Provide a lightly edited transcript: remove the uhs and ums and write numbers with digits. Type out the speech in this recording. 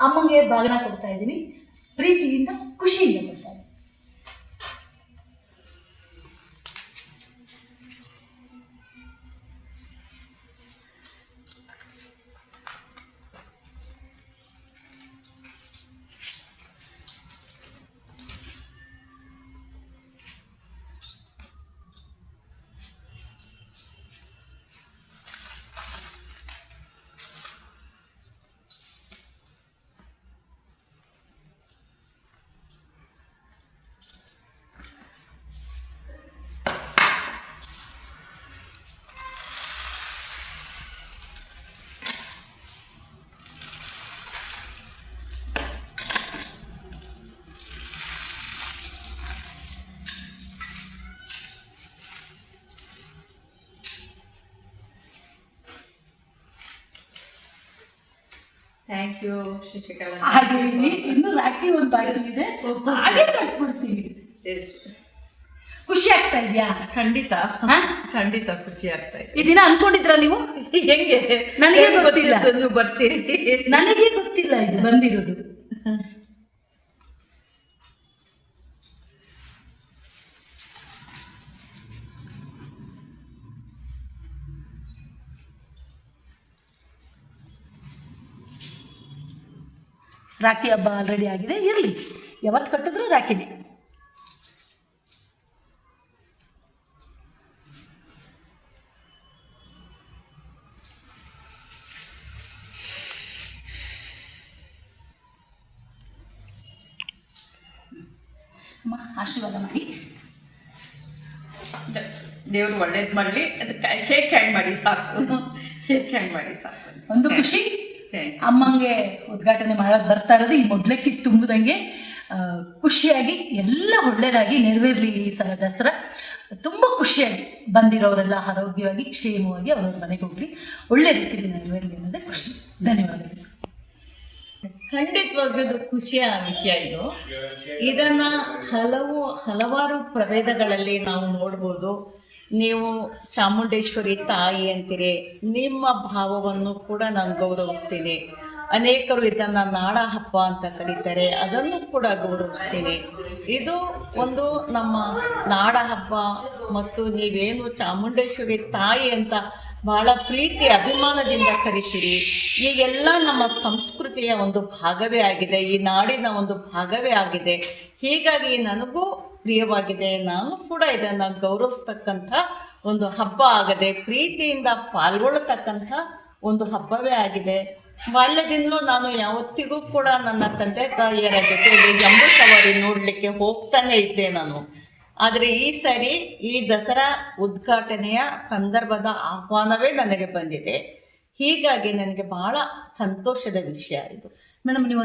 ಅಮ್ಮಂಗೆ ಬಾಗಿನ ಕೊಡ್ತಾ ಇದ್ದೀನಿ. ಪ್ರೀತಿಯಿಂದ ಖುಷಿಯಿಂದ ಕೊಡ್ತಾ ಇದ್ದೀನಿ. Thank you Shashikala. ಹಾಗೆ ಇನ್ನು ರಾಖಿ ಒಂದು ಬಾಕಿ ಇದೆ, ಹಾಗೆ ಕಟ್ಬಿಡ್ತೀನಿ. ಖುಷಿ ಆಗ್ತಾ ಇದೆಯಾ? ಖಂಡಿತ ಖಂಡಿತ ಖುಷಿ ಆಗ್ತಾ ಇದೆ. ಈ ದಿನ ಅನ್ಕೊಂಡಿದ್ರ ನೀವು? ಹೆಂಗೆ ನನಗೆ ಗೊತ್ತಿಲ್ಲ, ನೀವು ಬರ್ತೀರಿ. ನನಗೆ ಗೊತ್ತಿಲ್ಲ ಇದು ಬಂದಿರೋದು. ರಾಖಿ ಹಬ್ಬ ಆಲ್ರೆಡಿ ಆಗಿದೆ, ಇರಲಿ, ಯಾವತ್ತು ಕಟ್ಟಿದ್ರು ರಾಖಿನೇ. ಅಮ್ಮ ಆಶೀರ್ವಾದ ಮಾಡಿ. ದೇವ್ರು ಒಳ್ಳೇದು ಮಾಡಲಿ. ಅದಕ್ಕೆ ಶೇಕ್ ಹ್ಯಾಂಡ್ ಮಾಡಿ ಸಾಕು, ಶೇಕ್ ಹ್ಯಾಂಡ್ ಮಾಡಿ ಸಾಕು. ಒಂದು ಖುಷಿ, ಅಮ್ಮಂಗೆ ಉದ್ಘಾಟನೆ ಮಾಡೋದು ಬರ್ತಾ ಇರೋದು ಈ ಮೊದಲಕ್ಕೆ ತುಂಬದಂಗೆ ಖುಷಿಯಾಗಿ ಎಲ್ಲ ಒಳ್ಳೇದಾಗಿ ನೆರವೇರಲಿ. ಈ ಸಲ ದಸರಾ ತುಂಬ ಖುಷಿಯಾಗಿ ಬಂದಿರೋರೆಲ್ಲ ಆರೋಗ್ಯವಾಗಿ ಕ್ಷೇಮವಾಗಿ ಅವ್ರವ್ರ ಮನೆಗೆ ಹೋಗ್ಲಿ, ಒಳ್ಳೆ ರೀತಿಯಲ್ಲಿ ನೆರವೇರಲಿ ಅನ್ನೋದೇ ಖುಷಿ. ಧನ್ಯವಾದಗಳು. ಖಂಡಿತವಾಗಿದ್ದು ಖುಷಿಯ ವಿಷಯ ಇದು. ಇದನ್ನ ಹಲವಾರು ಪ್ರಭೇದಗಳಲ್ಲಿ ನಾವು ನೋಡ್ಬೋದು. ನೀವು ಚಾಮುಂಡೇಶ್ವರಿ ತಾಯಿ ಅಂತೀರಿ, ನಿಮ್ಮ ಭಾವವನ್ನು ಕೂಡ ನಾನು ಗೌರವಿಸ್ತೀನಿ. ಅನೇಕರು ಇದನ್ನು ನಾಡ ಹಬ್ಬ ಅಂತ ಕರೀತಾರೆ, ಅದನ್ನು ಕೂಡ ಗೌರವಿಸ್ತೀನಿ. ಇದು ಒಂದು ನಮ್ಮ ನಾಡ ಹಬ್ಬ ಮತ್ತು ನೀವೇನು ಚಾಮುಂಡೇಶ್ವರಿ ತಾಯಿ ಅಂತ ಭಾಳ ಪ್ರೀತಿ ಅಭಿಮಾನದಿಂದ ಕರಿತೀರಿ. ಈ ಎಲ್ಲ ನಮ್ಮ ಸಂಸ್ಕೃತಿಯ ಒಂದು ಭಾಗವೇ ಆಗಿದೆ, ಈ ನಾಡಿನ ಒಂದು ಭಾಗವೇ ಆಗಿದೆ. ಹೀಗಾಗಿ ನನಗೂ ಪ್ರಿಯವಾಗಿದೆ. ನಾನು ಕೂಡ ಇದನ್ನು ಗೌರವಿಸ್ತಕ್ಕಂಥ ಒಂದು ಹಬ್ಬ ಆಗದೆ, ಪ್ರೀತಿಯಿಂದ ಪಾಲ್ಗೊಳ್ಳತಕ್ಕಂಥ ಒಂದು ಹಬ್ಬವೇ ಆಗಿದೆ. ಬಾಲ್ಯದಿಂದಲೂ ನಾನು ಯಾವತ್ತಿಗೂ ಕೂಡ ನನ್ನ ತಂದೆ ತಾಯಿಯರ ಜೊತೆಯಲ್ಲಿ ಜಂಬೂ ಸವಾರಿ ನೋಡಲಿಕ್ಕೆ ಹೋಗ್ತಾನೆ ಇದ್ದೆ ನಾನು. ಆದರೆ ಈ ಸಾರಿ ಈ ದಸರಾ ಉದ್ಘಾಟನೆಯ ಸಂದರ್ಭದ ಆಹ್ವಾನವೇ ನನಗೆ ಬಂದಿದೆ. ಹೀಗಾಗಿ ನನಗೆ ಬಹಳ ಸಂತೋಷದ ವಿಷಯ ಇದು. ಮೇಡಮ್, ನೀವು